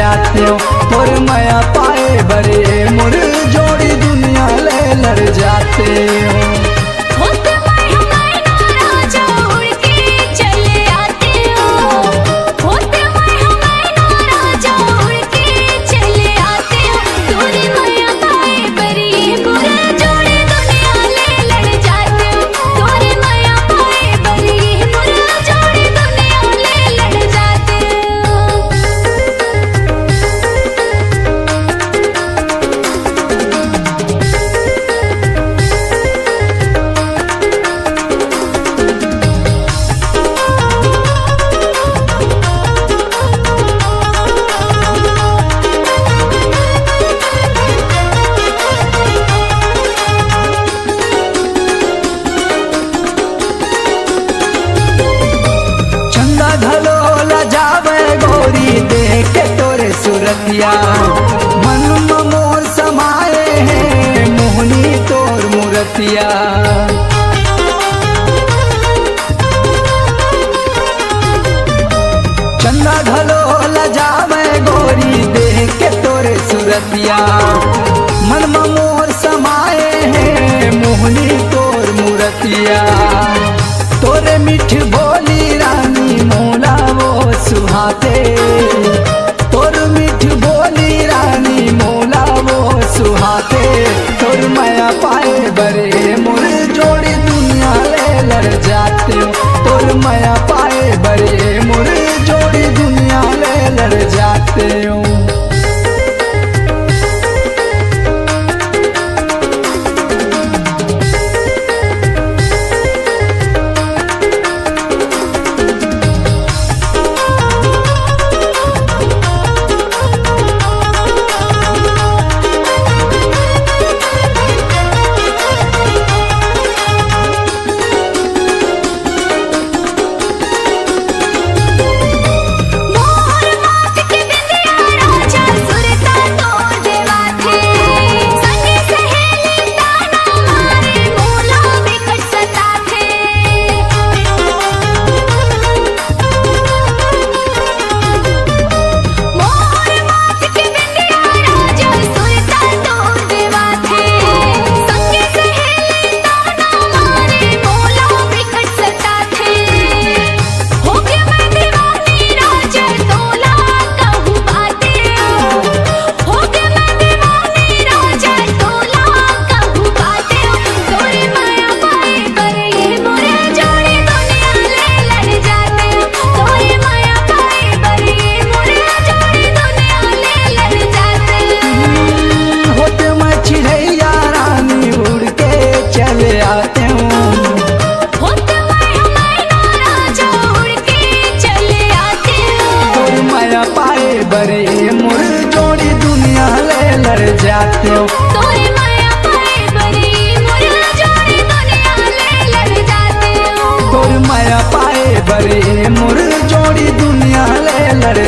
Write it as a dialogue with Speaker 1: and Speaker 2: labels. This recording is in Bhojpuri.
Speaker 1: जाते हो। और माया पाए बड़े मुर जोड़ी दुनिया ले लड़ जाते हो। देख के तोरे सूरतिया मन मोर समाए हैं मोहनी तोर मूरतिया। चंदा ढलो लजावे गोरी देख के तोरे सूरतिया मन मोर समाए हैं मोहनी तोर मूरतिया। तोरे मीठ बोली रानी मोला वो सुहाते, तोर मीठ बोली रानी मोला वो सुहाते। तोर माया पाए बरे मुर जोड़ी दुनिया ले लड़ जाते हो। तोर माया पाए बरे मुर जोड़ी दुनिया ले लड़ जाते हो। बरे मुर जोड़ी दुनिया ले लड़ जाते हो।
Speaker 2: तोरे माया पाए बरे मुर जोड़ी दुनिया ले लड़ जाते हो।
Speaker 1: तोर माया पाए बरे मुर जोड़ी दुनिया ले लड़